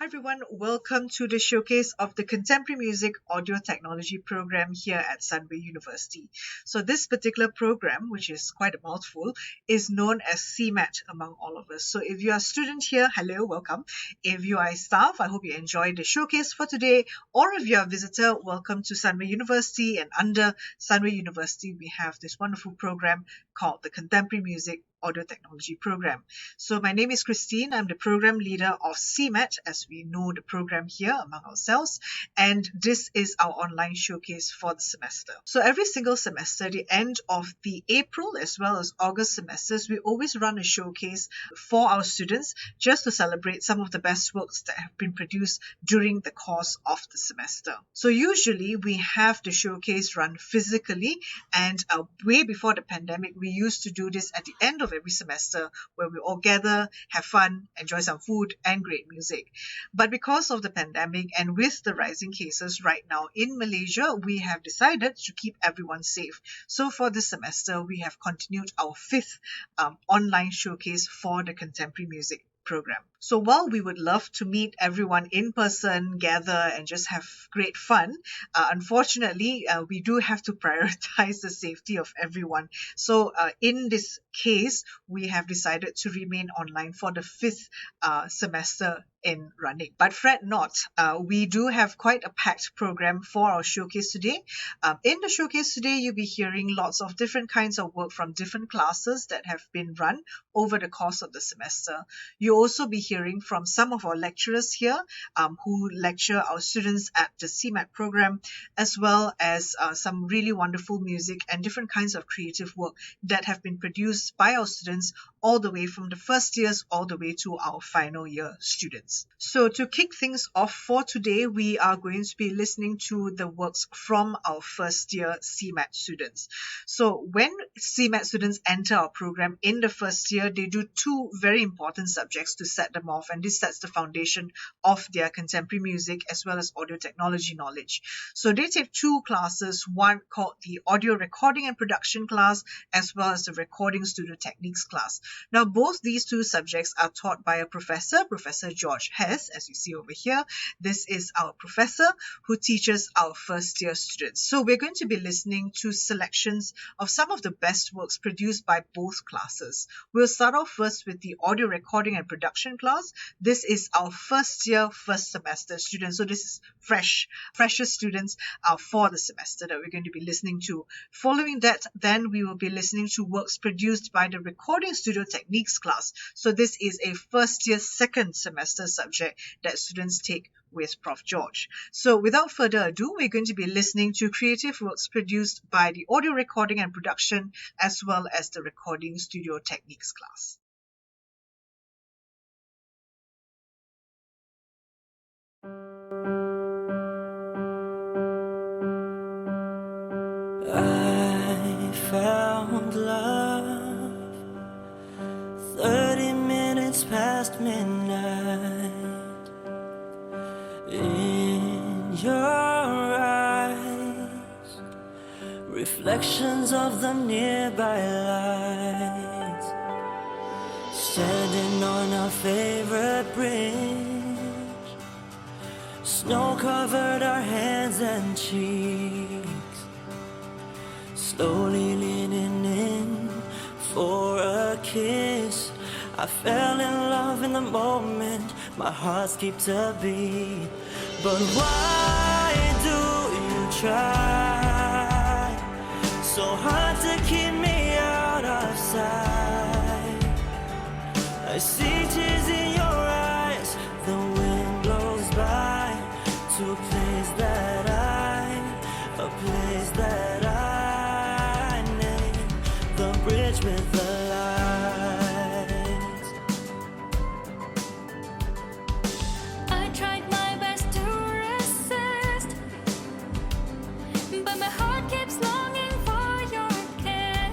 Hi everyone, welcome to the showcase of the Contemporary Music Audio Technology program here at Sunway University. So this particular program, which is quite a mouthful, is known as CMAT among all of us. So if you are a student here, hello, welcome. If you are a staff, I hope you enjoyed the showcase for today. Or if you are a visitor, welcome to Sunway University. And under Sunway University, we have this wonderful program called the Contemporary Music Audio Technology program. So my name is Christine. I'm the program leader of CMAT, as we know the program here among ourselves. And this is our online showcase for the semester. So every single semester, the end of the April as well as August semesters, we always run a showcase for our students just to celebrate some of the best works that have been produced during the course of the semester. So usually we have the showcase run physically, and way before the pandemic, we used to do this at the end of every semester where we all gather, have fun, enjoy some food and great music. But because of the pandemic and with the rising cases right now in Malaysia, we have decided to keep everyone safe. So for this semester, we have continued our fifth online showcase for the Contemporary Music program. So while we would love to meet everyone in person, gather and just have great fun, unfortunately, we do have to prioritize the safety of everyone. So in this case, we have decided to remain online for the fifth semester in running. But fret not, we do have quite a packed program for our showcase today. In the showcase today, you'll be hearing lots of different kinds of work from different classes that have been run over the course of the semester. You'll also be hearing from some of our lecturers here who lecture our students at the CMAT program, as well as some really wonderful music and different kinds of creative work that have been produced by our students all the way from the first years all the way to our final year students. So to kick things off for today, we are going to be listening to the works from our first year CMAT students. So when CMAT students enter our program in the first year, they do two very important subjects to set them off, and this sets the foundation of their contemporary music as well as audio technology knowledge. So they take two classes, one called the audio recording and production class, as well as the recording studio techniques class. Now both these two subjects are taught by a professor, Professor George Hess, as you see over here. This is our professor who teaches our first year students. So we're going to be listening to selections of some of the best works produced by both classes. We'll start off first with the audio recording and production class. This is our first year, first semester students. So this is fresher students for the semester that we're going to be listening to. Following that, then we will be listening to works produced by the recording studio techniques class. So this is a first year, second semester subject that students take with Prof. George. So without further ado, we're going to be listening to creative works produced by the audio recording and production as well as the recording studio techniques class. I found love 30 minutes past midnight. In your eyes, reflections of the nearby lights. Standing on our favorite bridge, snow covered our hands and cheeks. Slowly leaning in for a kiss, I fell in love in the moment, my heart skipped a beat. But why do you try so hard to keep me out of sight? I see tears in your eyes, the wind blows by to a place that I name the bridge with the lights. I tried my best to resist, but my heart keeps longing for your kiss.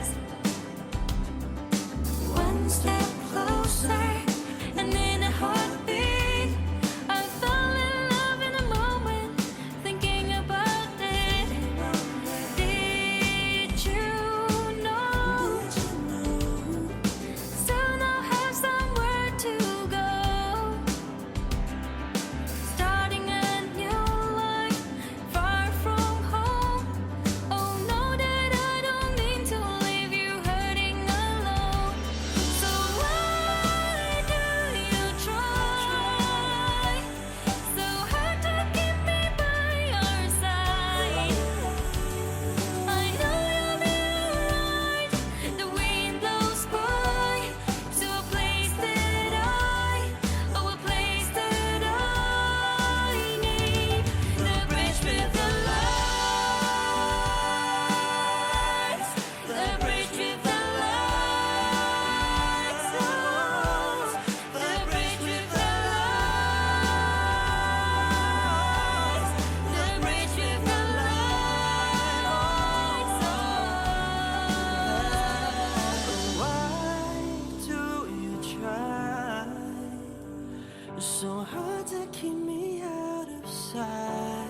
keep me out of sight.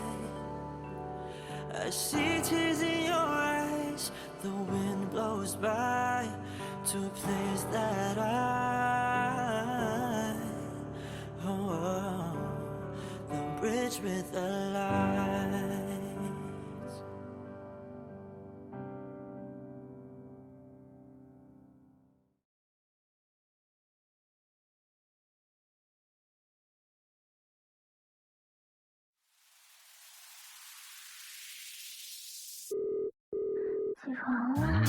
I see tears in your eyes. The wind blows by to a place that the bridge with the lights. 起床啦！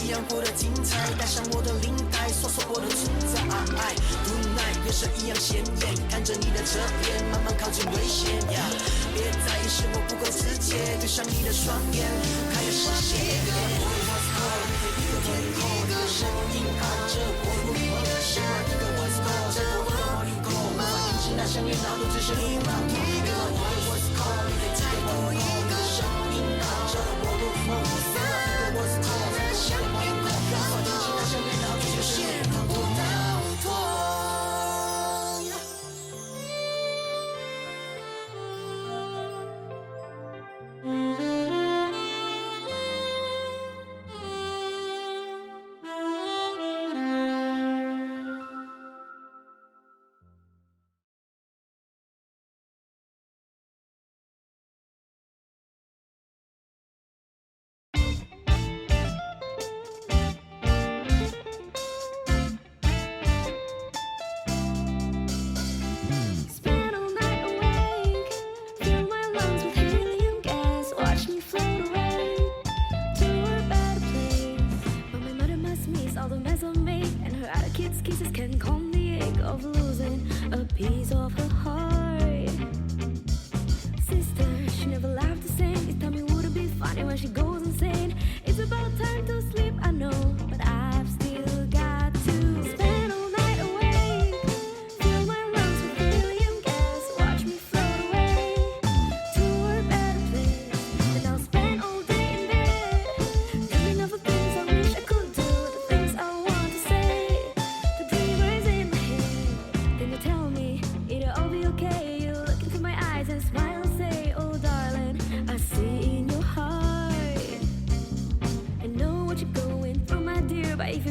一样活得精彩，带上我的领带，搜索我的存在。Tonight， 月色一样鲜艳，看着你的侧脸，慢慢靠近危险。别在意是否不够直接，对上你的双眼，开了视线。一个天空，一个声音喊着我，你的声音一个 What's call， 在我的 morning call， 无法停止那香烟，脑中只剩你忙痛。一个 What's call， 再多一个声音喊着我入梦。What's call， 在香烟的高度，那香烟脑中只剩你忙痛。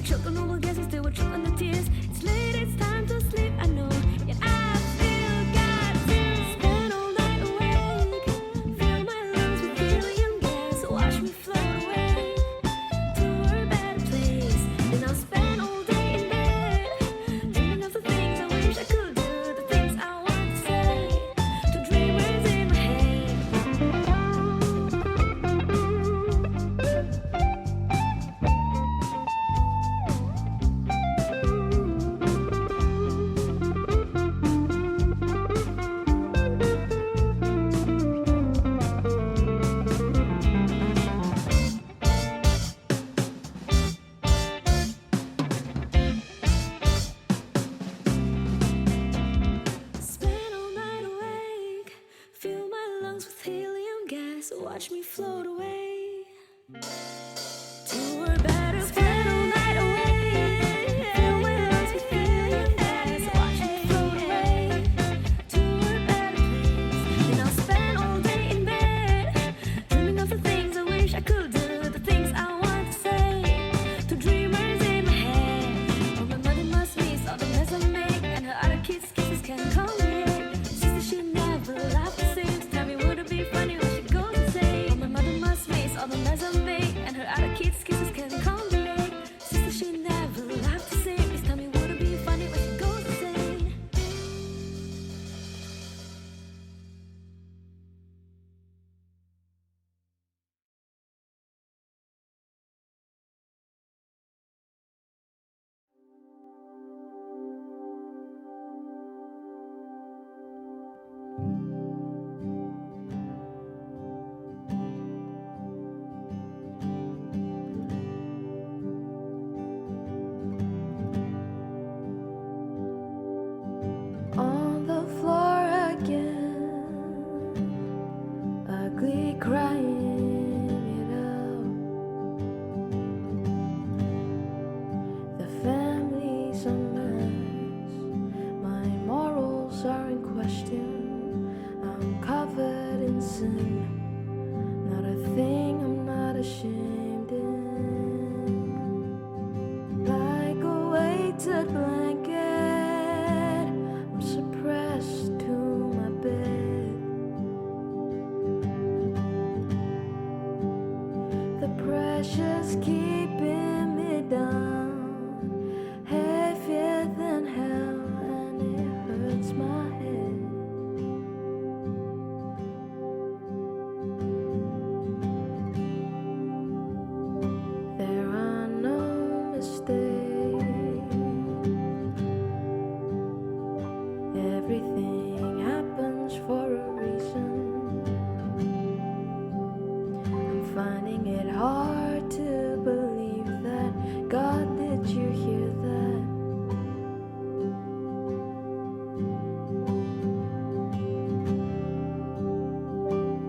choke on all the gases, they will choke on the tears. It's late, it's time to sleep, I know. Yet I still got to spend all night awake. Fill my lungs with helium gas, watch me float away to a better place. Then I'll spend all day in bed, dreaming of the things I wish I could do, the things I want to say to dreamers in my head. Spend all night awake, fill my lungs with helium gas, watch me float away to a better place. Spend all night awake, fill my lungs with helium gas, watch me float away to a better place. Then I'll spend all day in bed, dreaming of the things I wish I could do, the things I want to say to dreamers in my head. Oh, my mother must miss all the mess I make, and her other kids' kisses can call me. Sister, she never laughed the same. Tell me, would it be funny when she goes and say, oh, my mother must miss all the mess I make, and her other kids' kisses can call me. Sister, she never laughed the same. Please tell me, would it be funny when she goes and say. On the floor again, ugly crying it out. The family's a mess, my morals are in question. I'm covered in sin, not a thing I'm not ashamed in. Like a weighted blanket, I'm suppressed to my bed. The pressure's keeping me down, heavier than hell, and it hurts my head. There are no mistakes. Everything happens for a reason. I'm finding it hard to believe that. God, did you hear that?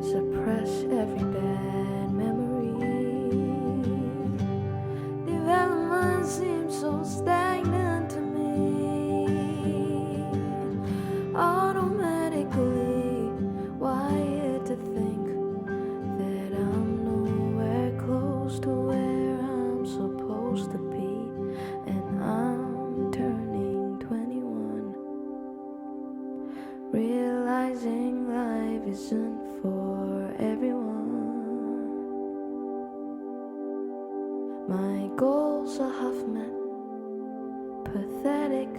Suppress every bad memory. Development seems so stagnant to me. Automatically wired to think that I'm nowhere close to where I'm supposed to be, and I'm turning 21, realizing life isn't for everyone. My goals are half met, pathetic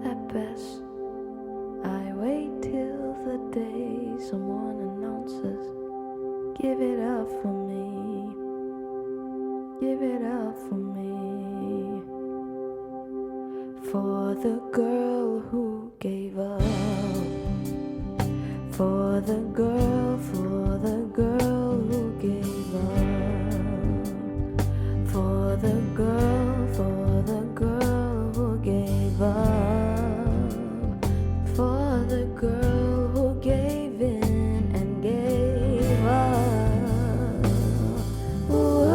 at best. I wait till the day someone announces, give it up for me, give it up for me. For the girl who gave up, for the girl who gave up, for the girl who gave up, for the girl who gave in and gave up. Whoa.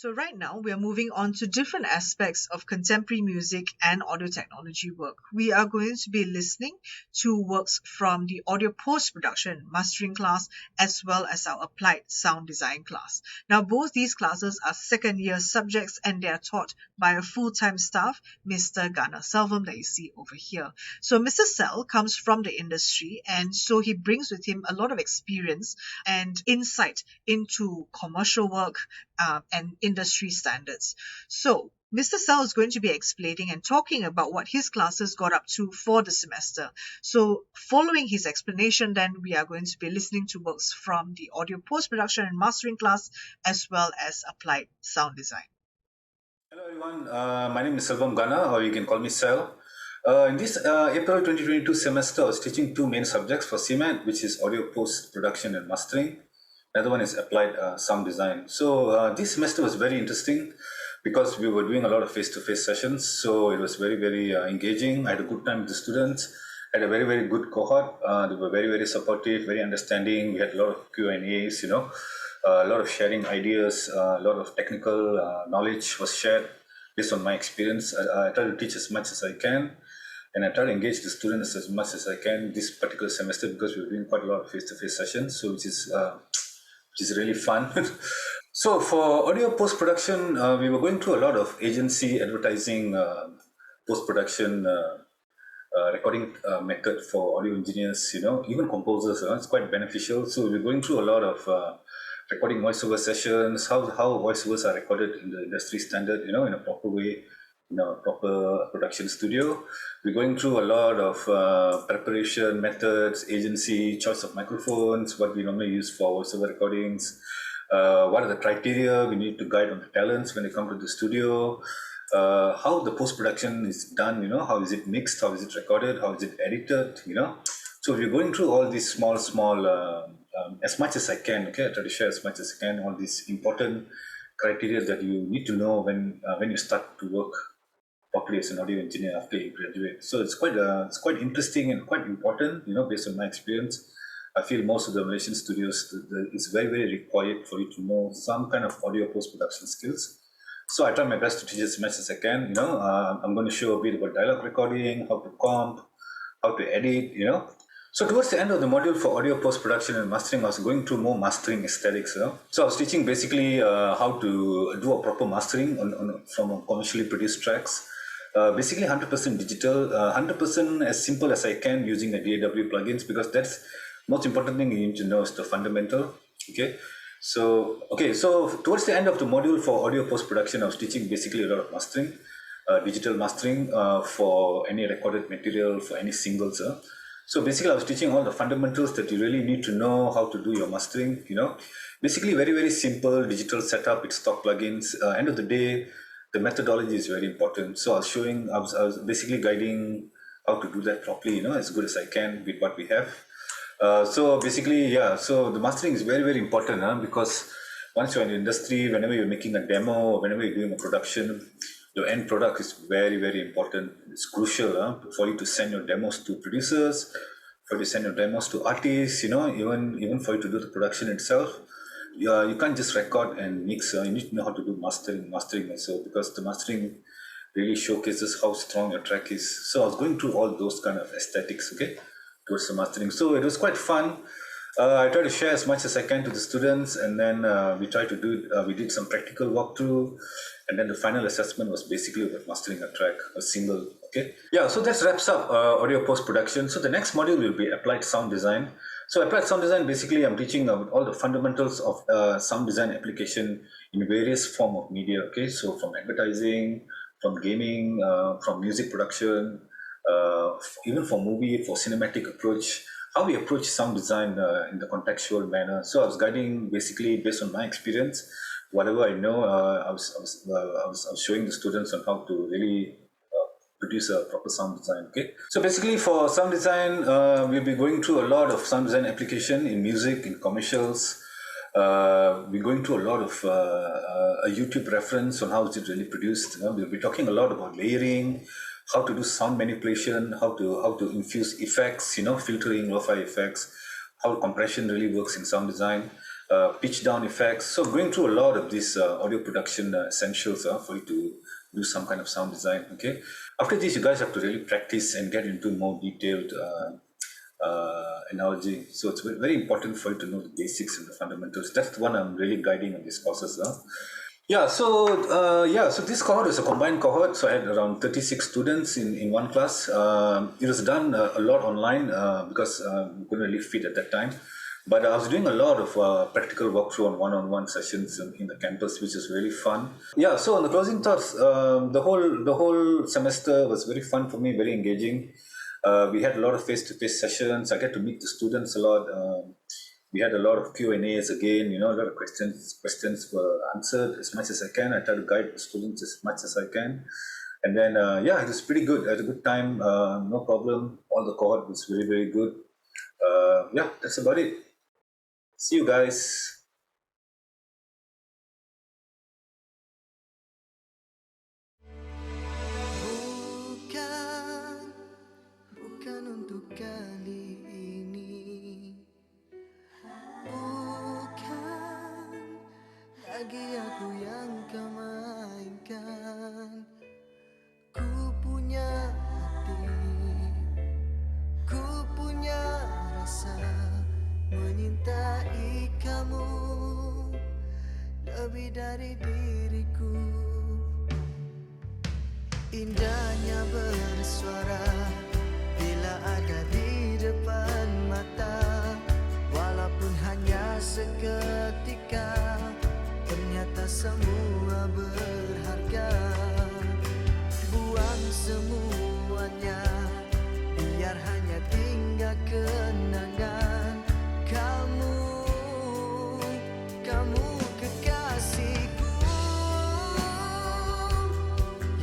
So right now we are moving on to different aspects of contemporary music and audio technology work. We are going to be listening to works from the audio post-production mastering class as well as our applied sound design class. Now both these classes are second year subjects and they are taught by a full-time staff, Mr. Ghana Selvam that you see over here. So Mr. Sel comes from the industry and so he brings with him a lot of experience and insight into commercial work and industry standards. So, Mr. Sal is going to be explaining and talking about what his classes got up to for the semester. So, following his explanation, then we are going to be listening to works from the audio post production and mastering class as well as applied sound design. Hello everyone, my name is Selvam Ghana, or you can call me Sel. In this April 2022 semester, I was teaching two main subjects for CMAT, which is audio post-production and mastering. The other one is applied sound design. So this semester was very interesting because we were doing a lot of face-to-face sessions. So it was very, very engaging. I had a good time with the students. I had a very, very good cohort. They were very, very supportive, very understanding. We had a lot of Q&As, a lot of sharing ideas, a lot of technical knowledge was shared based on my experience. I try to teach as much as I can, and I try to engage the students as much as I can this particular semester because we were doing quite a lot of face-to-face sessions, so which is really fun. So for audio post-production, we were going through a lot of agency advertising, post-production recording method for audio engineers, even composers. It's quite beneficial. So we're going through a lot of recording voiceover sessions, how voiceovers are recorded in the industry standard, in a proper way, in a proper production studio. We're going through a lot of preparation methods, agency, choice of microphones, what we normally use for voiceover recordings, what are the criteria we need to guide on the talents when they come to the studio, how the post-production is done, how is it mixed, how is it recorded, how is it edited, So we're going through all these small, as much as I can, okay? I try to share as much as I can all these important criteria that you need to know when you start to work properly as an audio engineer after you graduate. So it's quite interesting and quite important, based on my experience. I feel most of the Malaysian studios, it's very, very required for you to know some kind of audio post-production skills. So I try my best to teach as much as I can, I'm going to show a bit about dialogue recording, how to comp, how to edit, So towards the end of the module for audio post-production and mastering, I was going through more mastering aesthetics. So I was teaching basically how to do a proper mastering from commercially produced tracks. Basically 100% digital, 100% as simple as I can using the DAW plugins, because that's most important thing you need to know is the fundamental. So towards the end of the module for audio post-production, I was teaching basically a lot of mastering, digital mastering for any recorded material, for any singles. So basically I was teaching all the fundamentals that you really need to know how to do your mastering, Basically very, very simple digital setup with stock plugins. End of the day, the methodology is very important. So I was basically guiding how to do that properly, as good as I can with what we have. So basically, so the mastering is very, very important because once you're in the industry, whenever you're making a demo or whenever you're doing a production, your end product is very, very important. It's crucial for you to send your demos to producers, for you to send your demos to artists, even for you to do the production itself. You can't just record and mix. You need to know how to do mastering also, because the mastering really showcases how strong your track is. So I was going through all those kind of aesthetics, towards the mastering. So it was quite fun. I try to share as much as I can to the students, and then we did some practical walkthrough, and then the final assessment was basically about mastering a track, a single. So that wraps up audio post-production. So the next module will be applied sound design. So applied sound design, basically I'm teaching all the fundamentals of sound design application in various form of media. So from advertising, from gaming, from music production, even for movie, for cinematic approach, how we approach sound design in the contextual manner. So I was guiding basically based on my experience, whatever I know. I was showing the students on how to really produce a proper sound design. So basically for sound design, we'll be going through a lot of sound design application in music, in commercials. We're going through a lot of a YouTube reference on how is it really produced. We'll be talking a lot about layering, how to do sound manipulation, how to infuse effects, filtering, lo-fi effects, how compression really works in sound design. pitch down effects. So going through a lot of these audio production essentials for you to do some kind of sound design. Okay. After this, you guys have to really practice and get into more detailed analogy. So it's very important for you to know the basics and the fundamentals. That's the one I'm really guiding on these courses. So this cohort is a combined cohort. So I had around 36 students in one class. It was done a lot online because we couldn't really fit at that time. But I was doing a lot of practical walkthrough and one-on-one sessions in the campus, which is really fun. Yeah. So on the closing thoughts, the whole semester was very fun for me, very engaging. We had a lot of face-to-face sessions. I get to meet the students a lot. We had a lot of Q&As again, a lot of questions were answered as much as I can. I try to guide the students as much as I can. And then, it was pretty good. I had a good time, no problem. All the cohort was very, very good. That's about it. See you guys. Bukan untuk kali ini. Bukan lagi aku yang kau mainkan. Ku punya hati, ku punya rasa menyintai kamu lebih dari diriku. Indahnya bersuara bila ada di depan mata, walaupun hanya seketika, ternyata semua berharga. Buang semuanya, biar hanya tinggal kenangan. Kamu kekasihku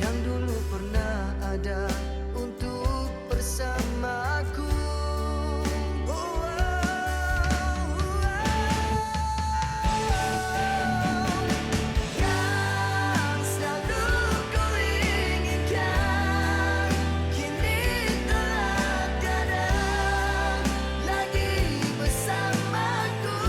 yang dulu pernah ada untuk bersamaku. Yang selalu ku inginkan kini telah tiada lagi bersamaku.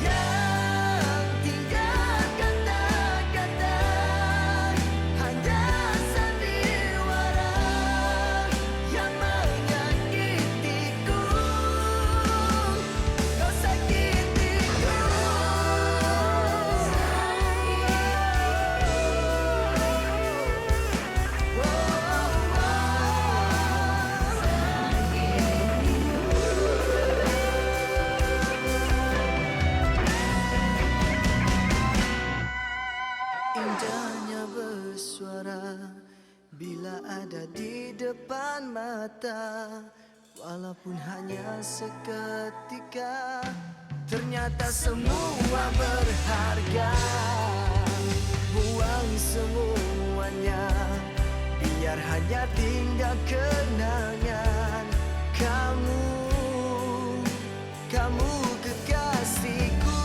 Yang tinggal kata-kata hanya sandiwara yang menyakitiku. Kau sakitiku. Indahnya bersuara bila ada di depan mata, walaupun hanya seketika, ternyata semua berharga. Buang semuanya, biar hanya tinggal kenangan. Kamu kekasihku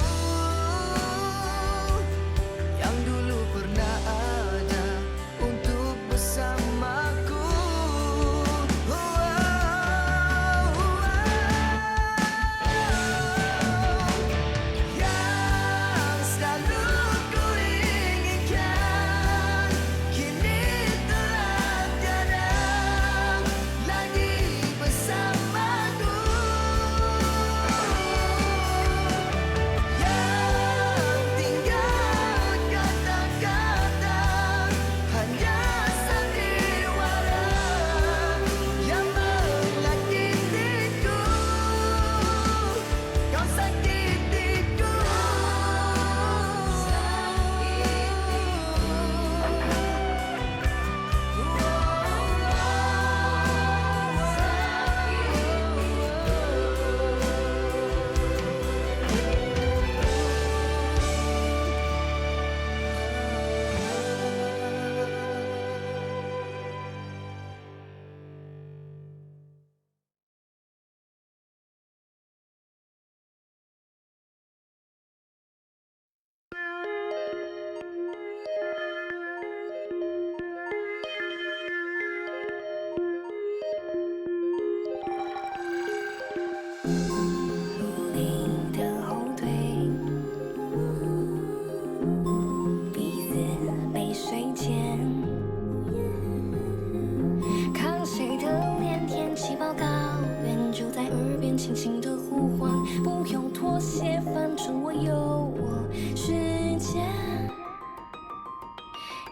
yang dulu pernah ada untuk bersamaku. Yang selalu ku inginkan kini telah tiada lagi bersamaku.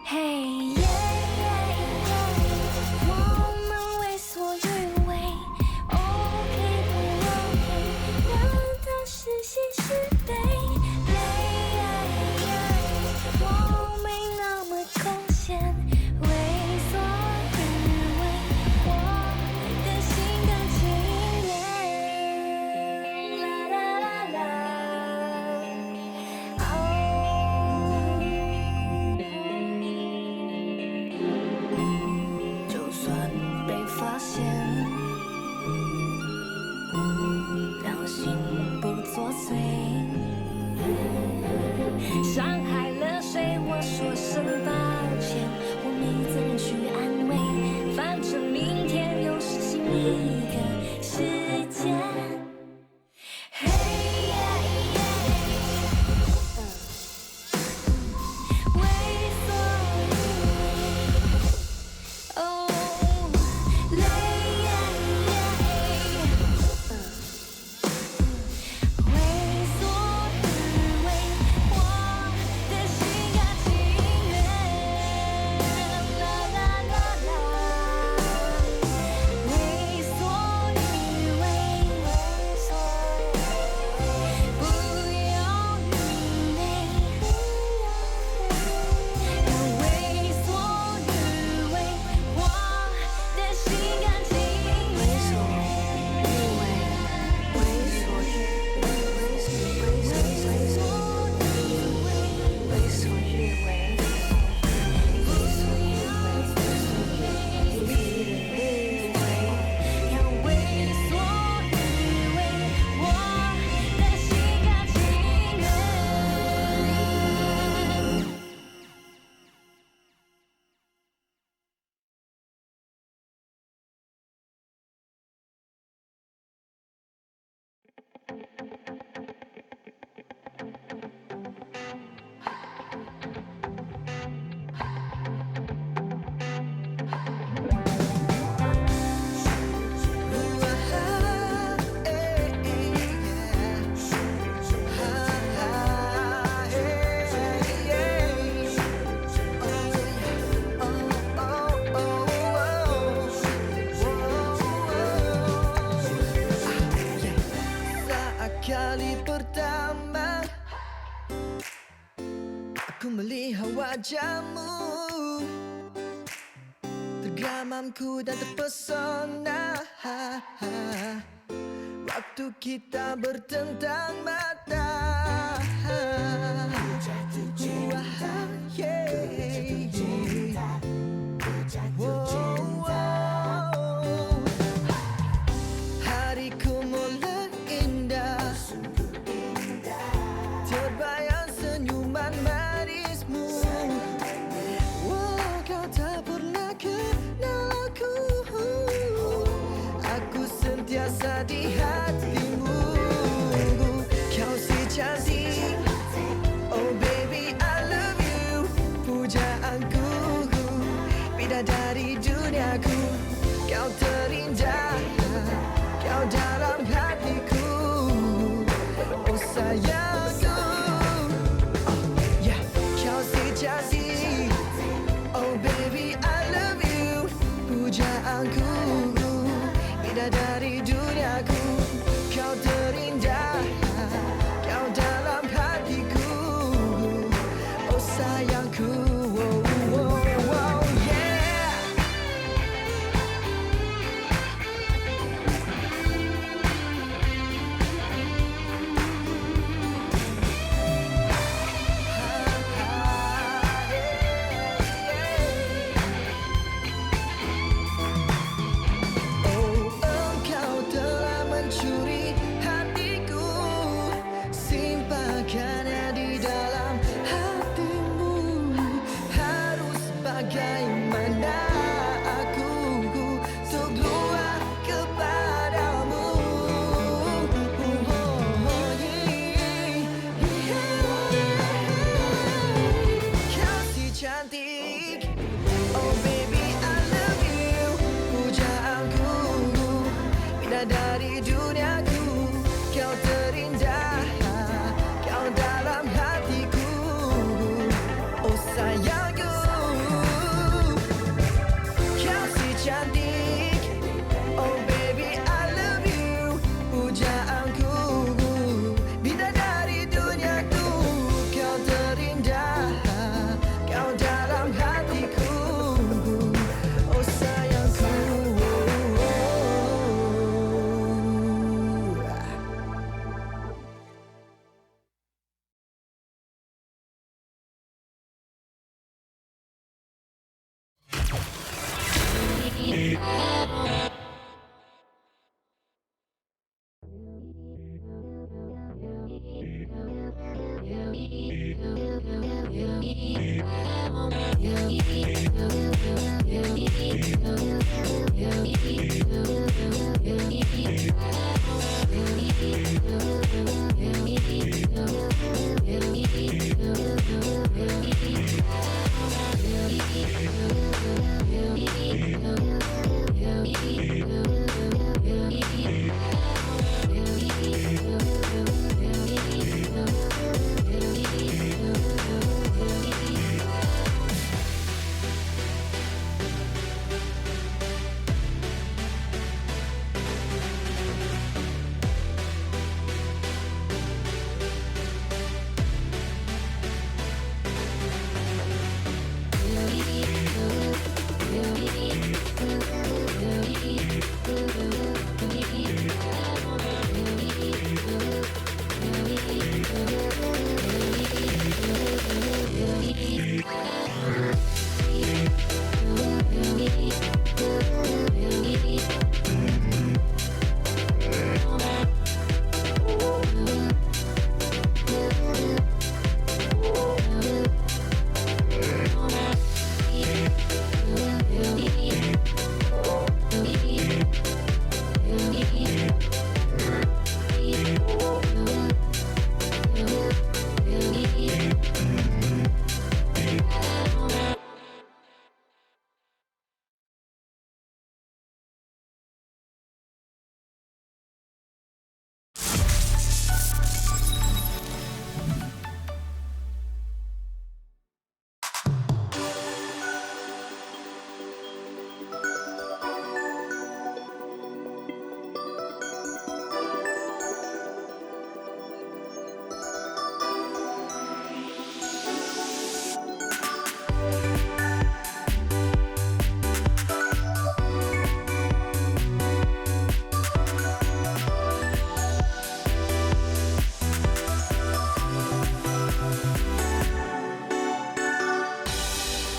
嘿耶耶耶，我们为所欲为，OK 不 OK？难道是喜是悲？累耶耶，我没那么空闲，为所欲为，我的心甘情愿。啦啦啦啦，就算被发现，良心不作祟，伤害了谁？我说声抱歉，我没责任去安慰，反正明天又是新一个世界。嘿耶耶，为所欲为，哦，累耶耶，为所欲为，我的心甘情愿。啦啦啦啦，为所欲为，不要愚昧，要为所欲为，我的心甘情愿。为所欲为，为所欲为，为所欲为，为所欲为，要为所欲为，我的心甘情愿。Saat kali pertama aku melihat wajahmu, tergamamku dan terpesona. Waktu kita bertentang mata, hariku mulai indah, terbayang senyuman manismu. Walau kau tak pernah kenal aku sentiasa di hatimu. Kau si cantik, oh baby I love you, pujaanku, bidadari duniaku. Kau terindah, kau dalam hatiku, oh sayangku. Yeah, kau si cantik, oh baby I love you, pujaanku, bidadari duniaku. Kau terindah, kau dalam hatiku, oh sayangku. Oh, oh, oh, yeah. Oh, engkau telah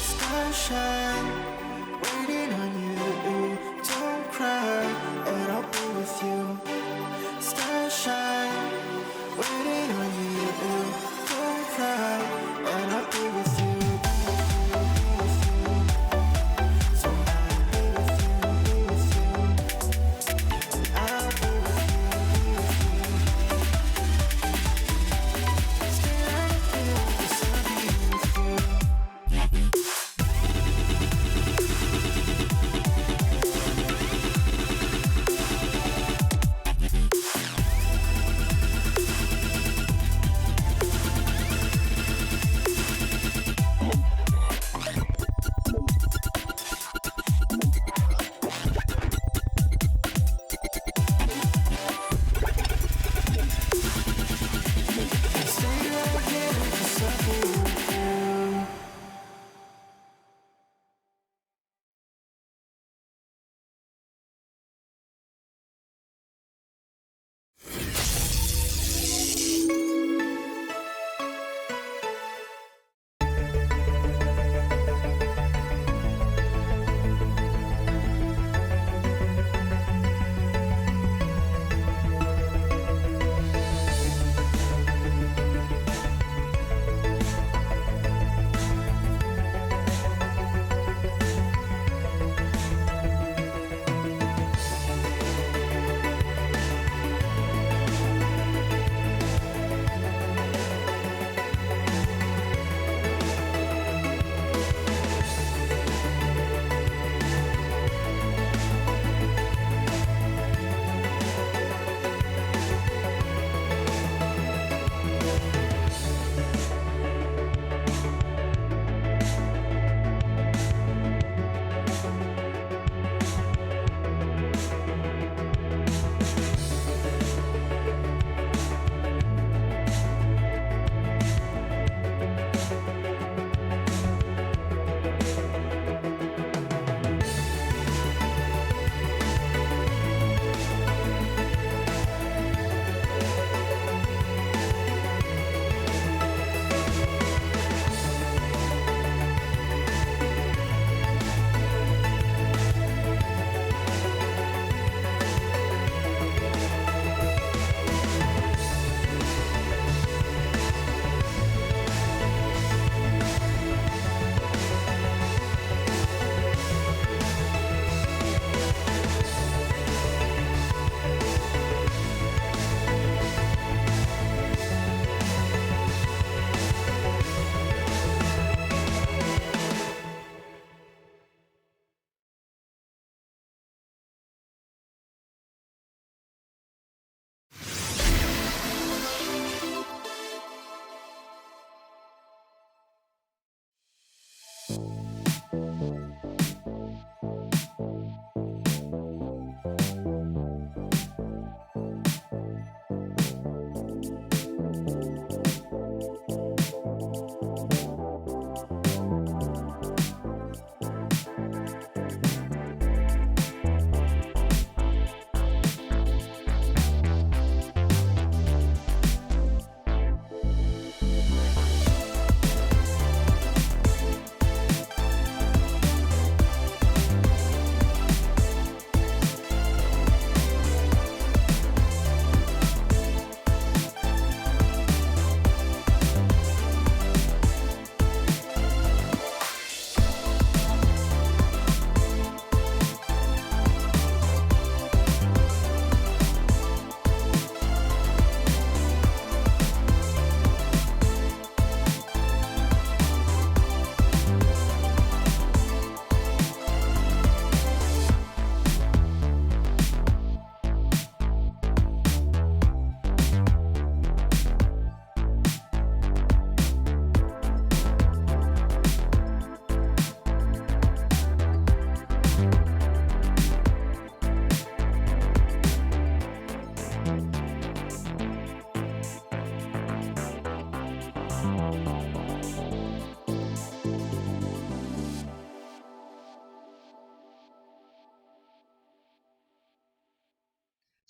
Starshine, waiting on you. Don't cry, and I'll be with you. Starshine, waiting on you. Don't cry, and I'll be with you. So I'll be with you, be with you. I'll be with you, be with you. Stay right here, 'cause I'll be with you.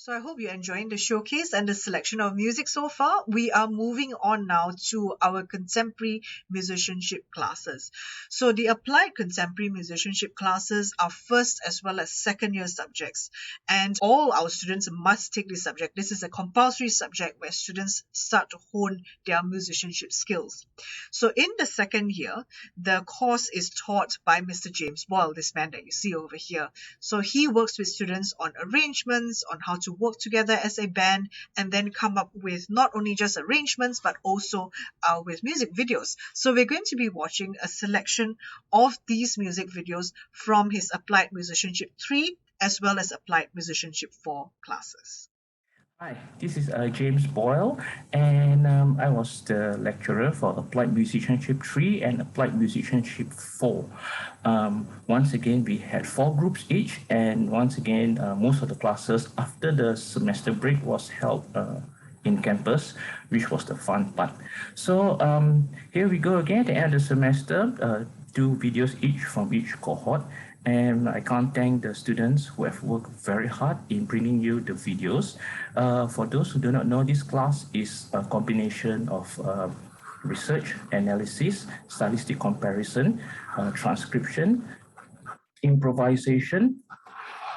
So I hope you're enjoying the showcase and the selection of music so far. We are moving on now to our contemporary musicianship classes. So the applied contemporary musicianship classes are first as well as second year subjects, and all our students must take this subject. This is a compulsory subject where students start to hone their musicianship skills. So in the second year, the course is taught by Mr. James Boyle, this man that you see over here. So he works with students on arrangements, on how to work together as a band, and then come up with not only just arrangements but also with music videos. So we're going to be watching a selection of these music videos from his Applied Musicianship 3 as well as Applied Musicianship 4 classes. Hi, this is James Boyle, and I was the lecturer for Applied Musicianship 3 and Applied Musicianship 4. Once again, we had 4 groups each, and once again, most of the classes after the semester break was held in campus, which was the fun part. So here we go again at the end of the semester, 2 videos each from each cohort. And I can't thank the students who have worked very hard in bringing you the videos. For those who do not know, this class is a combination of research, analysis, stylistic comparison, transcription, improvisation,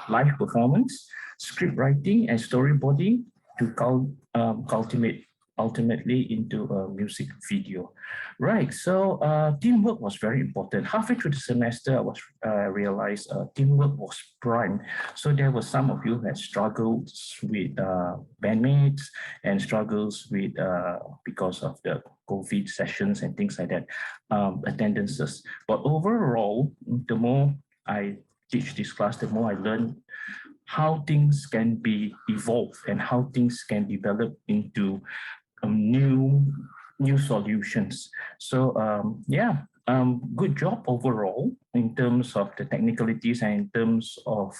live performance, script writing, and storyboarding to cultivate ultimately into a music video. Right, so teamwork was very important. Halfway through the semester, I was realized teamwork was prime. So there were some of you who had struggled with bandmates and struggles with because of the COVID sessions and things like that, attendances. But overall, the more I teach this class, the more I learn how things can be evolved and how things can develop into new solutions. So good job overall in terms of the technicalities and in terms of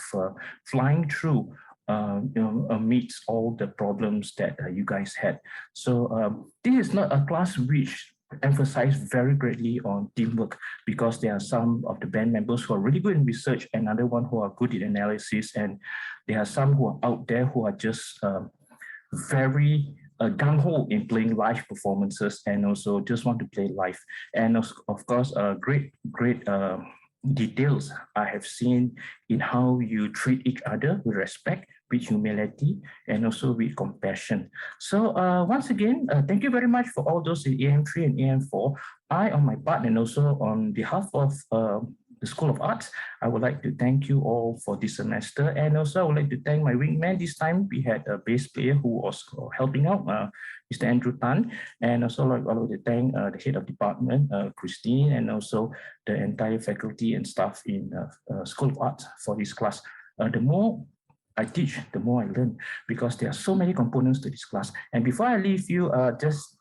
flying through amidst all the problems that you guys had. So this is not a class which emphasize very greatly on teamwork, because there are some of the band members who are really good in research, and another one who are good in analysis, and there are some who are out there who are just very gung-ho in playing live performances and also just want to play live. And of course, great details I have seen in how you treat each other with respect, with humility, and also with compassion. So once again, thank you very much for all those in AM3 and AM4. I, on my part, and also on behalf of the School of Arts, I would like to thank you all for this semester. And also I would like to thank my wingman. This time we had a bass player who was helping out, Mr. Andrew Tan. And also I would like to thank the head of department, Christine, and also the entire faculty and staff in School of Arts for this class. The more I teach, the more I learn, because there are so many components to this class. And before I leave you, just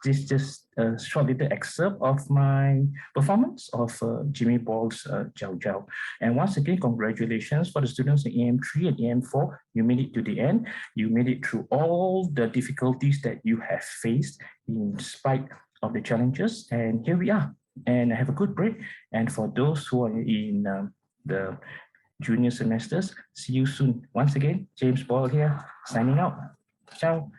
a short little excerpt of my performance of Jimmy Ball's Jiao Jiao. And once again, congratulations for the students in AM3 and AM4. You made it to the end. You made it through all the difficulties that you have faced in spite of the challenges. And here we are. And have a good break. And for those who are in the junior semesters, see you soon. Once again, James Boyle here, signing out. Ciao.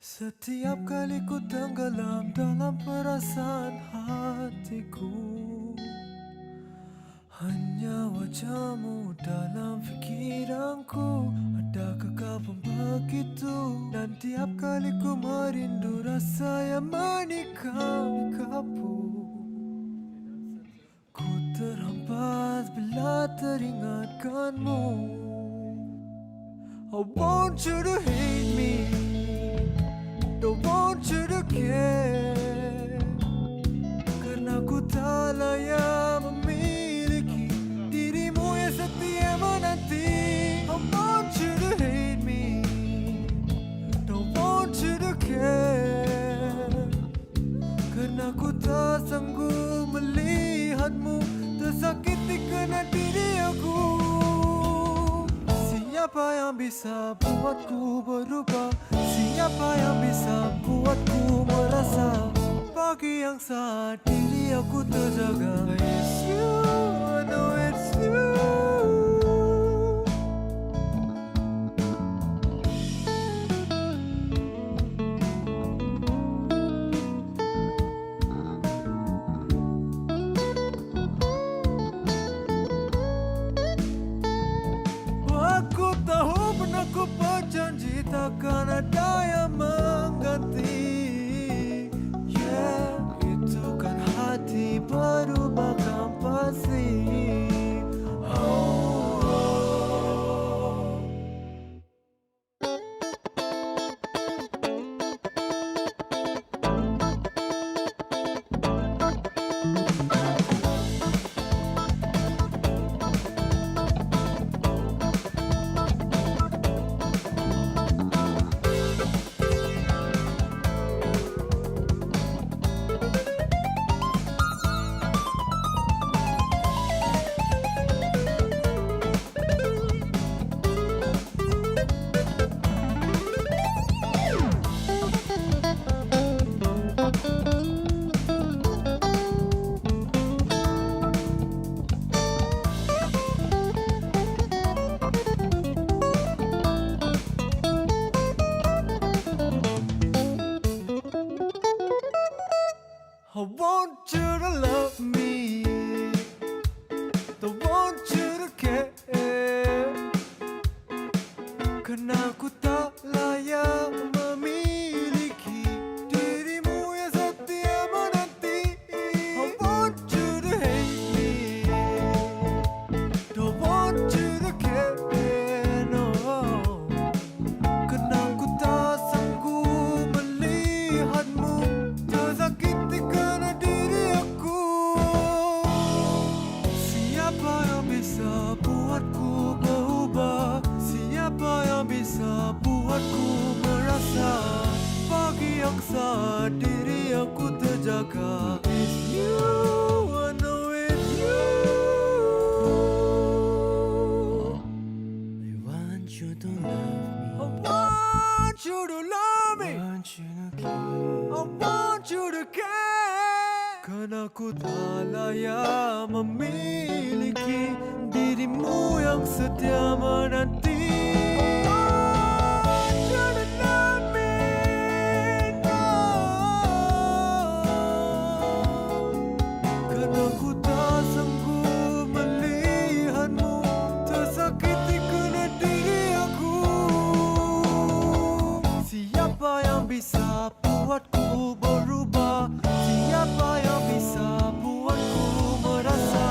Setiap kali ku tenggelam dalam perasaan hatiku, hanya wajahmu dalam fikiranku. Adakah kau pun begitu? Dan tiap kali ku merindu rasa yang menikam di kapu, ku terhempas bila teringatkanmu. I want you to hate me, don't want you to care, karena ku tak layak memiliki dirimu yang setia menanti. I want you to hate me, don't want you to care, karena ku tak sanggup melihatmu tersakiti kerana diri aku. Siapa yang bisa buatku berubah? Siapa yang bisa buatku merasa pagi yang saat diri aku terjaga? It's you, I know it's you. Aku tahu pernah ku berjanji takkan ada yang mengganti. Yeah, itu kan hati berubah kan pasti. Oh. I want you to love me, don't want you to care, karena ku tak layak memiliki dirimu yang setia menanti. I want you to hate me, don't want you to care, no, karena ku tak sanggup melihatmu tersakiti kerana diri aku. Siapa yang bisa buatku berubah? Siapa yang bisa buatku merasa pagi yang saat diri aku terjaga? It's you, I know it's you. I want you to love me. I want you to love me, Want you to care. I want you to care, karena ku tak layak memiliki dirimu yang setia menanti. I want you to love me, no, karena ku tak sanggup melihatmu tersakiti kerana diri aku. Siapa yang bisa buatku berubah? Siapa yang bisa buatku merasa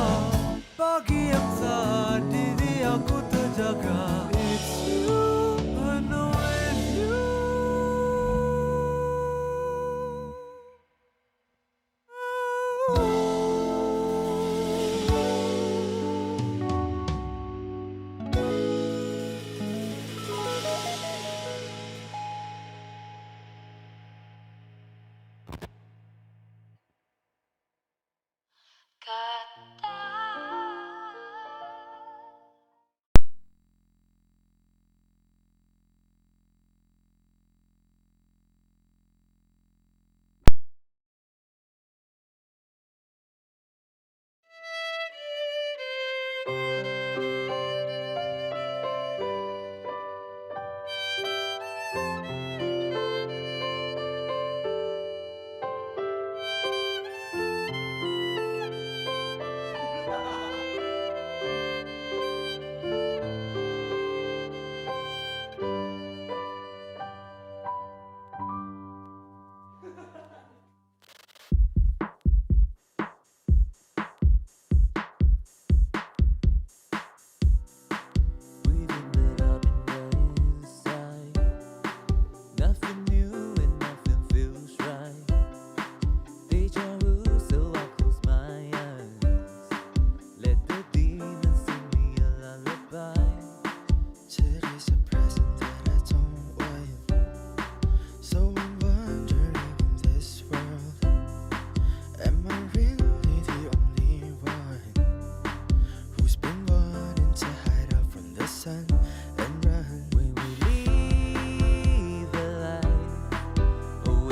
pagi yang saat diri aku terjaga? It's you, I know it's you.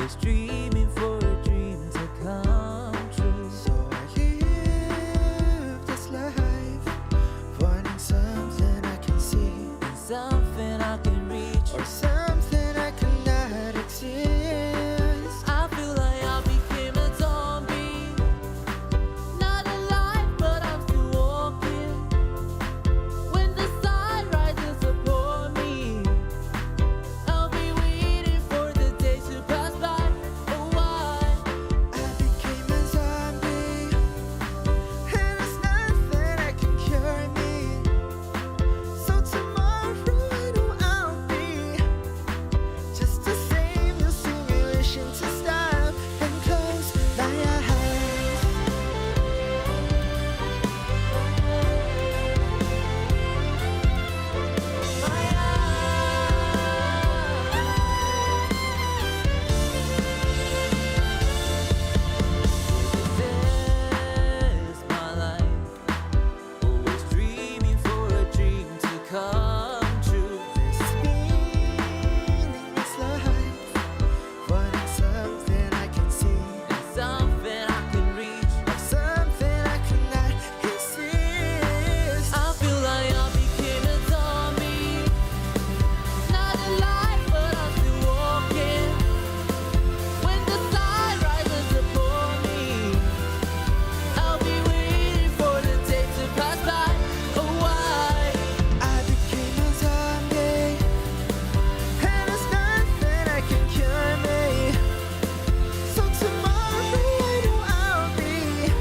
always dreaming for a dream to come true. So I live this life, wanting something I can see, And something I can reach. or something I cannot exist. I feel like I became a zombie. Not alive, but I'm still walking. When the sun rises upon me, I'll be waiting for the day to pass by. Oh, why? I became a zombie, and there's nothing that can cure me. So tomorrow I know I'll be just the same. You see me wishing to stop and close my eyes. My eyes. This my life. Always dreaming for a dream to come true. This meaningless life, wanting something I can see, And something I can reach. or something I cannot exist. I feel like I became a zombie. Not alive, but I'm still walking. When the sun rises upon me, I'll be waiting for the day to pass by. Oh, why? I became a zombie, and there's nothing that can cure me. So tomorrow I know I'll be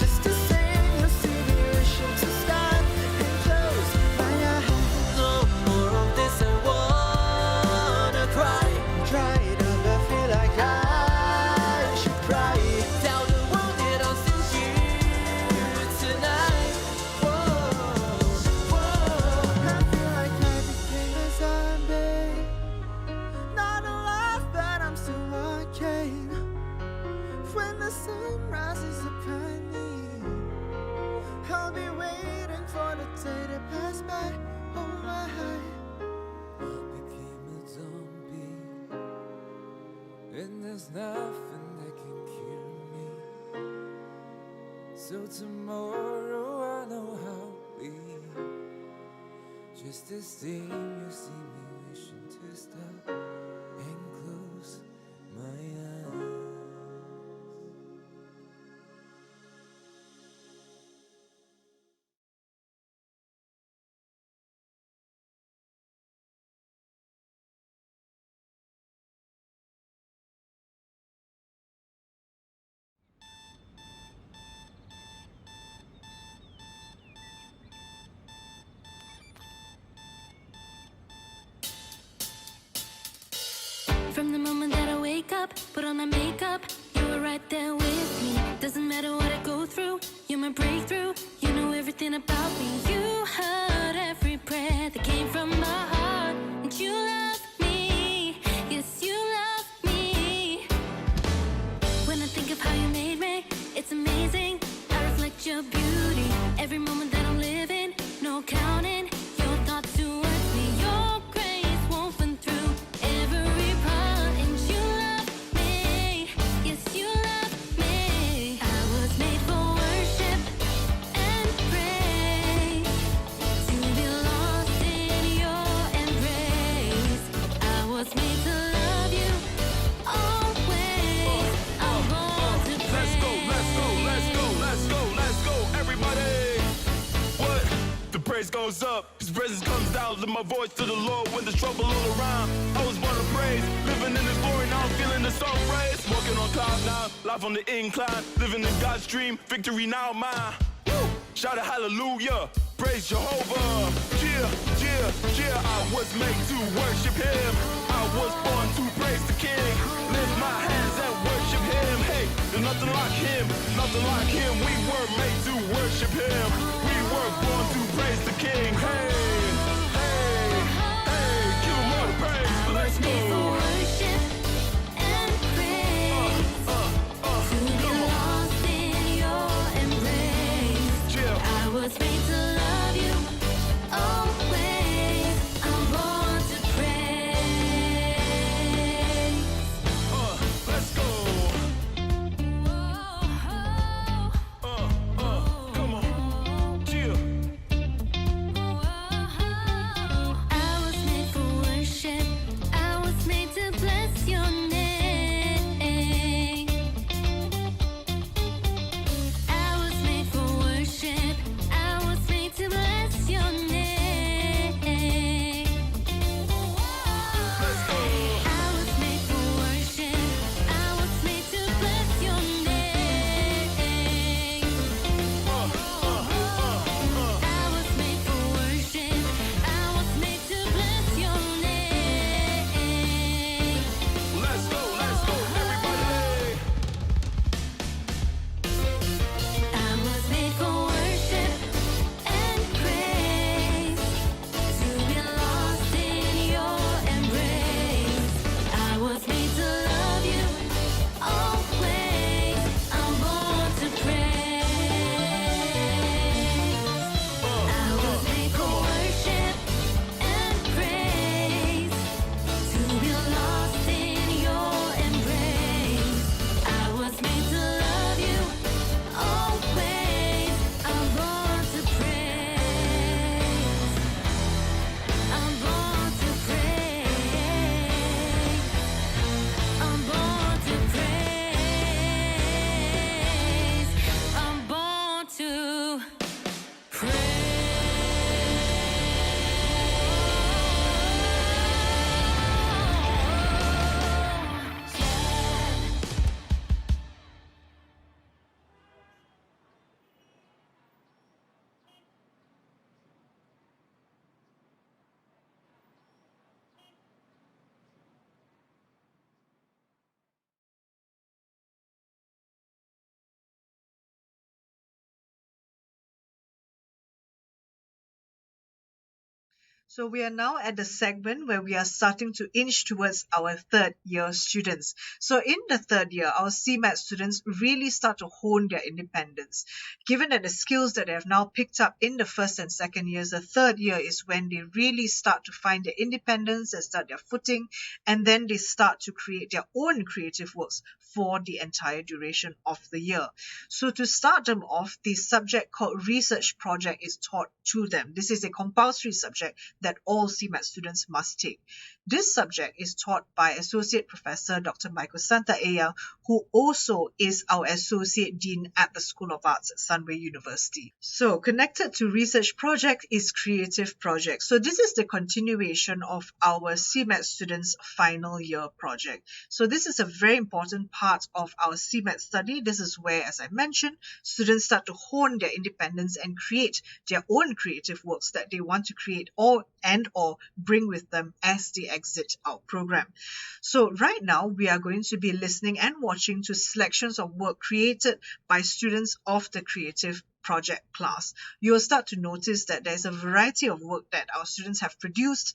just the same. You see me wishing to stop and close my eyes. No more of this, I wanna cry. I'm dried up, I feel like I should cry. Tell the world that I'm still here tonight. Whoa, I feel like I became a zombie, not alive, but I'm still walking. When the sun rises upon me, I'll be waiting for the day to pass by. Oh my, I became a zombie, and there's nothing that can cure me. So tomorrow I know I'll be just the same. You see me wishing to stop and close my eyes. From the moment that I wake up, put on my makeup, you were right there with me. Doesn't matter what I go through, you're my breakthrough. You know everything about me. You heard every prayer that came from my heart. And you love me, yes, you love me. When I think of how you made me, it's amazing. I reflect your beauty every moment that I'm living. No counting your thoughts towards me. Your grace woven through every part. And you love me, yes, you love me. I was made for worship and praise, to be lost in your embrace. I was made to love you always. I'm born to praise. Let's go, everybody. What? The praise goes up, His presence comes down. Lift my voice to the Lord when there's trouble all around. I was born to praise, living in His glory, now I'm feeling the soft praise. Walking on cloud nine, life on the incline, living in God's dream, victory now mine. Woo! Shout a hallelujah, praise Jehovah. Yeah. I was made to worship Him. I was born to praise the King. Lift my hands and worship Him. Hey, there's nothing like Him, nothing like Him. We were made to worship Him. We were born to praise the King. Hey, give Him all the praise. Let's go. Made for worship and praise, to be lost in your embrace. Yeah. I was made to love you always. I'm born to praise. So we are now at the segment where we are starting to inch towards our third year students. So in the third year, our CMAT students really start to hone their independence. Given that the skills that they have now picked up in the first and second years, the third year is when they really start to find their independence and start their footing, and then they start to create their own creative works for the entire duration of the year. So to start them off, the subject called research project is taught to them. This is a compulsory subject that all CMAT students must take. This subject is taught by Associate Professor Dr. Michael Santaella, who also is our Associate Dean at the School of Arts at Sunway University. So connected to research project is creative project. So this is the continuation of our CMAT students' final year project. So this is a very important part of our CMAT study. This is where, as I mentioned, students start to hone their independence and create their own creative works that they want to create or bring with them as they exit our program. So right now we are going to be listening and watching to selections of work created by students of the creative project class. You'll start to notice that there's a variety of work that our students have produced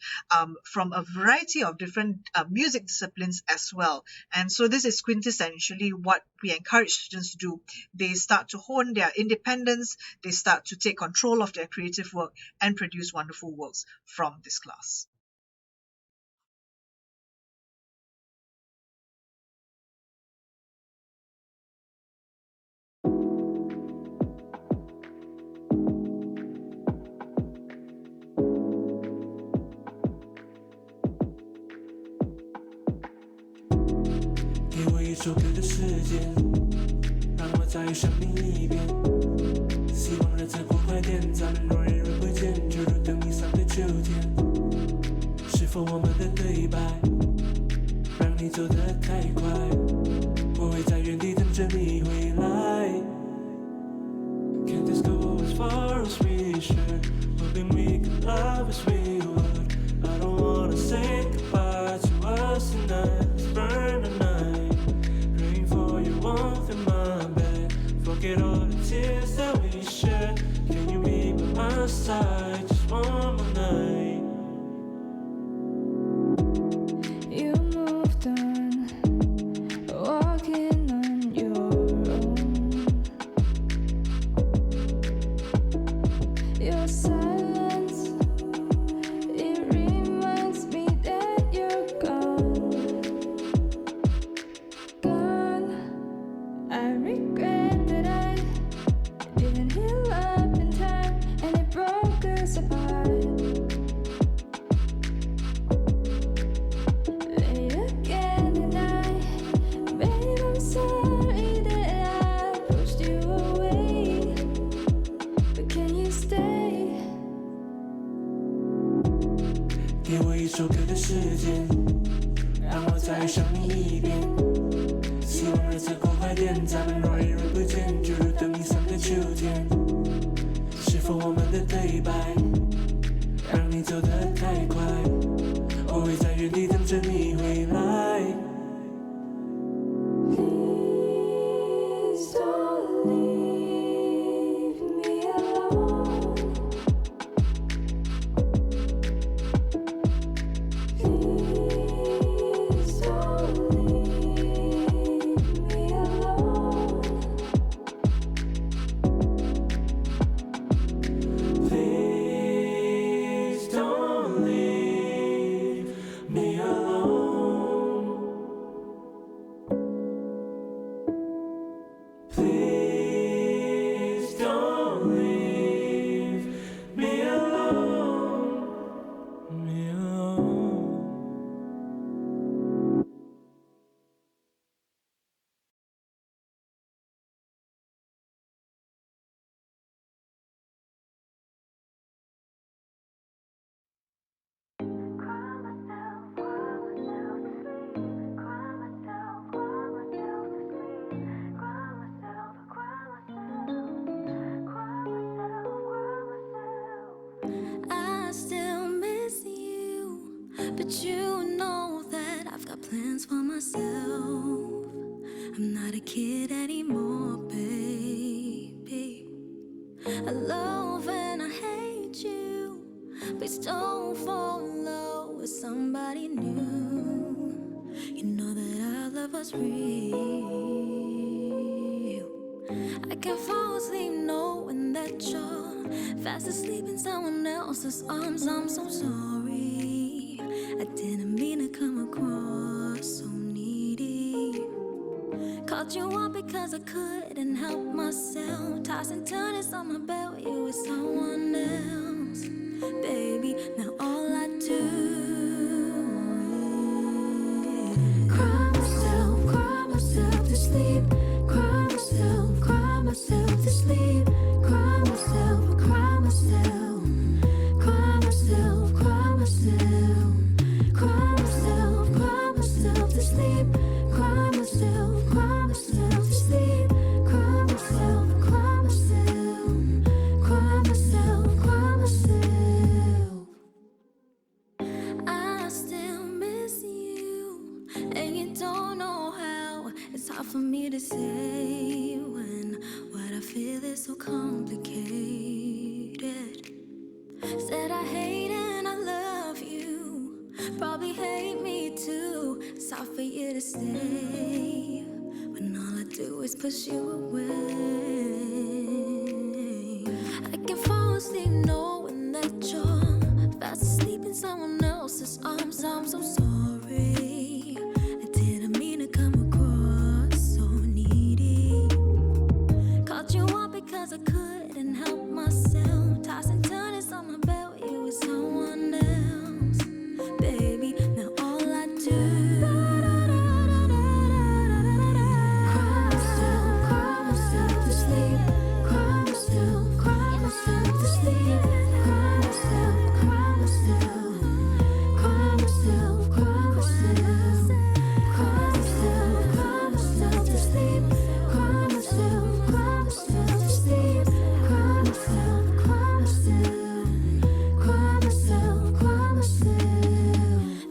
from a variety of different music disciplines as well. And so this is quintessentially what we encourage students to do. They start to hone their independence, they start to take control of their creative work and produce wonderful works from this class.给我一首歌的时间，让我再想你一遍。希望日子不快点，咱们若隐若不见，就如等你上的秋天。是否我们的对白，让你走得太快？我会在原地等着你回来。Can't this go as far as we should? Hoping we could love as we would. I don't wanna say goodbye to us tonight. Let's burn the night. Praying for your warmth in my bed. Forget all the tears that we shed. Can you be by my side just one more night? You moved on, walking on your own. Your silence, it reminds me that you're gone. Gone. I regret that I didn't heal up in time, and it broke us apart. Late again and babe, I'm sorry that I pushed you away, but can you stay? 给我一首歌的时间，让我再想你一遍。希望日子过快点，咱们若隐若不见，就如等你上的秋天。是否我们的对白，让你走得太快？我会在原地等着你回来。Please don't leave me alone. Please don't leave me alone. Please don't leave me alone. Please don't leave me alone. Me alone. I still miss you, but you know that I've got plans for myself. I'm not a kid anymore, baby. I love and I hate you. Please don't fall was real. I can't fall asleep knowing that you're fast asleep in someone else's arms. I'm so sorry. I didn't mean to come across so needy. Called you up because I couldn't help myself. Tossing turns on my bed with you with someone else. Baby, now all I do is cry myself to sleep. Cry myself to sleep. Cry myself, cry myself. Cry myself, cry myself. Cry myself to sleep. Cry myself to sleep. Cry myself, cry myself. Cry myself. I still miss you, and you don't know how. It's hard for me to say when what I feel is so complicated. Said I hate and I love you, probably hate me too. It's hard for you to stay when all I do is push you away. I can fall asleep knowing that you're fast asleep in someone else's arms. I'm so sorry. I didn't mean to come across so needy. Called you up because I couldn't help myself. Tossing turns on my bed with you with someone else. Baby, now all I do cry myself to sleep. Cry myself to sleep. Cry myself, cry myself. Cry myself, cry myself. Cry myself to sleep. Cry myself to sleep. Cry myself, cry myself. Cry myself.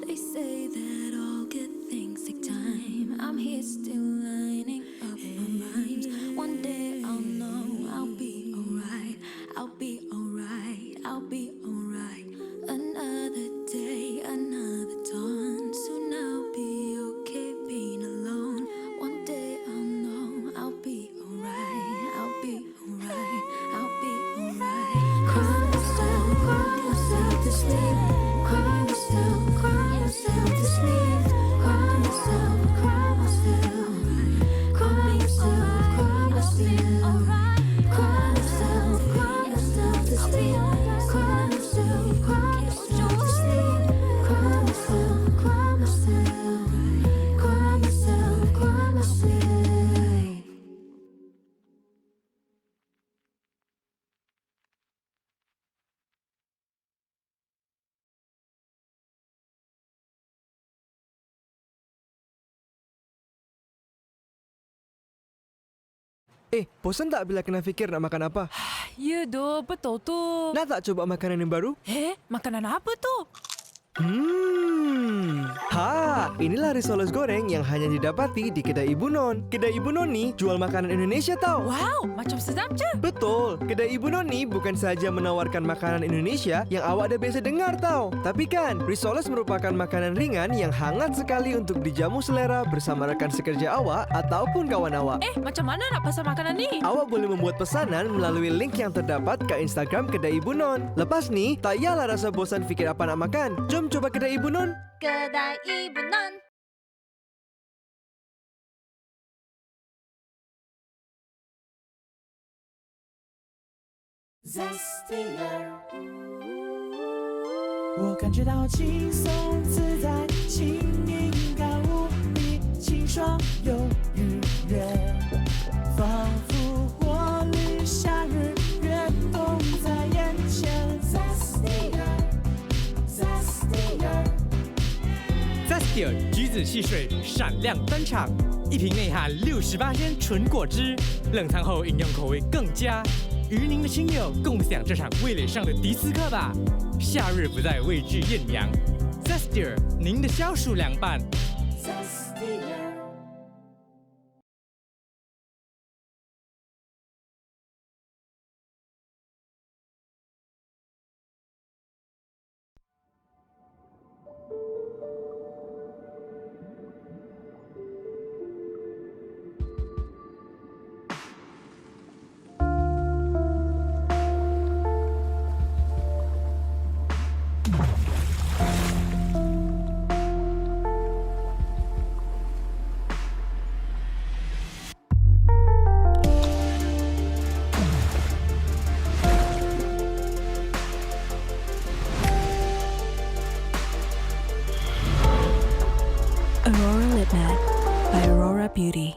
They say that all good things take time. I'm here still lining up my rhymes. One day I'll know I'll be alright. I'll be alright. I'll be alright. Another day, another dawn. Soon I'll be okay being alone. One day I'll know I'll be alright. I'll be alright. I'll be alright. Cry myself to sleep. Cry myself to sleep. Cry myself, cry myself. Cry myself, cry myself. Cry myself to sleep. Cry myself to sleep. Cry myself, cry myself. Cry myself, cry myself. Bosan tak bila kena fikir nak makan apa? Ya doh, betul tu. Nak tak coba makanan yang baru? Makanan apa tu? Inilah risoles goreng yang hanya didapati di kedai Ibu Non. Kedai Ibu Non ni jual makanan Indonesia tau. Wow, macam sedap je. Betul, kedai Ibu Non ni bukan saja menawarkan makanan Indonesia yang awak dah biasa dengar tau. Tapi kan, risoles merupakan makanan ringan yang hangat sekali untuk dijamu selera bersama rekan sekerja awak ataupun kawan awak. Macam mana nak pesan makanan ni? Awak boleh membuat pesanan melalui link yang terdapat kat Instagram kedai Ibu Non. Lepas ni, tak payahlah rasa bosan fikir apa nak makan. Jom coba kedai Ibu Non. Kedai Ibu Non. Zestier，我感觉到轻松自在，轻盈感悟你清爽又愉悦，仿佛活力夏日月光在眼前。Zestier 橘子汽水闪亮登场，一瓶内含68%纯果汁，冷藏后饮用口味更佳。与您的亲友共享这场味蕾上的迪斯科吧！夏日不再畏惧艳阳 ，Zestier 您的消暑凉拌。beauty.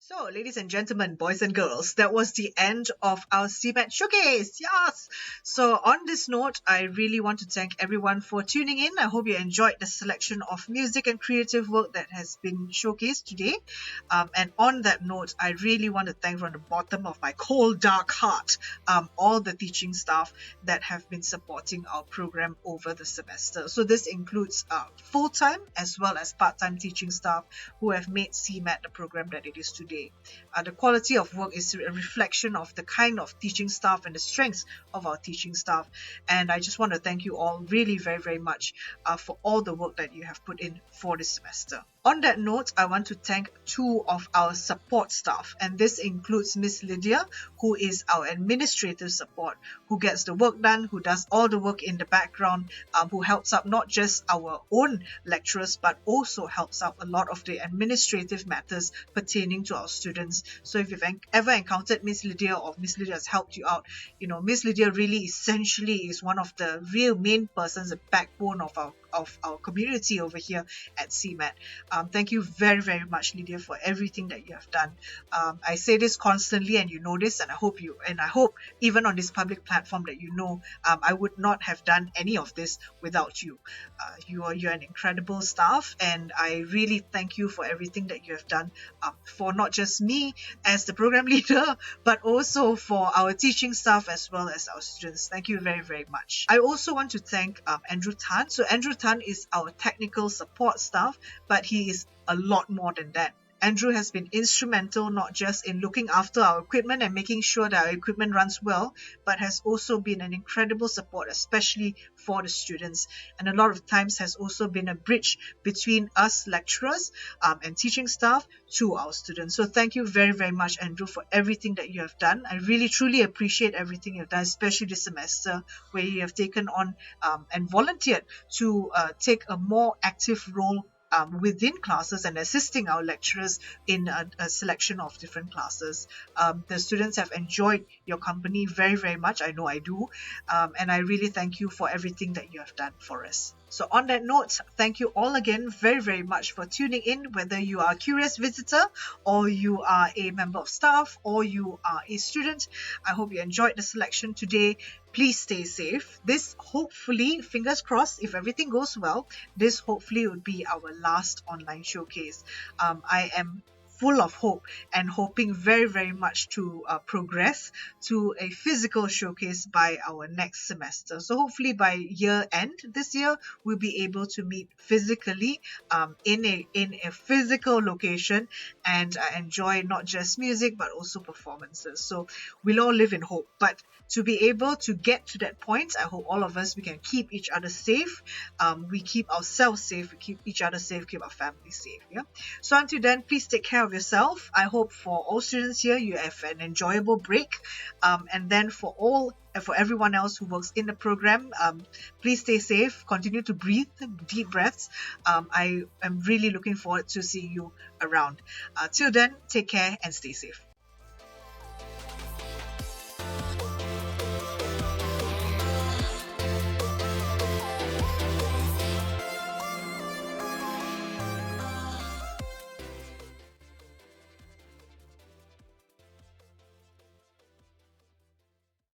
So, ladies and gentlemen, boys and girls, that was the end of our CMAT showcase. Yes. So, on this note, I really want to thank everyone for tuning in. I hope you enjoyed the selection of music and creative work that has been showcased today. And on that note, I really want to thank from the bottom of my cold, dark heart all the teaching staff that have been supporting our program over the semester. So, this includes full-time as well as part-time teaching staff who have made CMAT the program that it is today. The quality of work is a reflection of the kind of teaching staff and the strengths of our teaching staff. And I just want to thank you all really very, very much for all the work that you have put in for this semester. On that note, I want to thank two of our support staff, and this includes Miss Lydia, who is our administrative support, who gets the work done, who does all the work in the background, who helps out not just our own lecturers, but also helps out a lot of the administrative matters pertaining to our students. So if you've ever encountered Miss Lydia or Miss Lydia has helped you out, Miss Lydia really essentially is one of the real main persons, the backbone of our community over here at CMAT. Thank you very, very much, Lydia, for everything that you have done. I say this constantly, and you know this, and I hope even on this public platform that I would not have done any of this without you. You're an incredible staff, and I really thank you for everything that you have done for not just me as the program leader, but also for our teaching staff as well as our students. Thank you very, very much. I also want to thank Andrew Tan. So Andrew Tan is our technical support staff, but he is a lot more than that. Andrew has been instrumental not just in looking after our equipment and making sure that our equipment runs well, but has also been an incredible support, especially for the students, and a lot of times has also been a bridge between us lecturers and teaching staff to our students. So thank you very, very much, Andrew, for everything that you have done. I really truly appreciate everything you've done, especially this semester where you have taken on and volunteered to take a more active role within classes and assisting our lecturers in a selection of different classes. The students have enjoyed your company very, very much. I know I do. And I really thank you for everything that you have done for us. So on that note, thank you all again very, very much for tuning in, whether you are a curious visitor or you are a member of staff or you are a student. I hope you enjoyed the selection today. Please stay safe. This hopefully, fingers crossed, if everything goes well, this hopefully would be our last online showcase. I am full of hope and hoping very, very much to progress to a physical showcase by our next semester. So hopefully by year end this year, we'll be able to meet physically in a physical location and enjoy not just music but also performances. So we'll all live in hope. But to be able to get to that point, I hope all of us, we can keep each other safe. We keep ourselves safe, we keep each other safe, keep our families safe. Yeah. So until then, please take care of yourself. I hope for all students here, you have an enjoyable break. And then for everyone else who works in the program, please stay safe, continue to breathe deep breaths. I am really looking forward to seeing you around. Till then, take care and stay safe.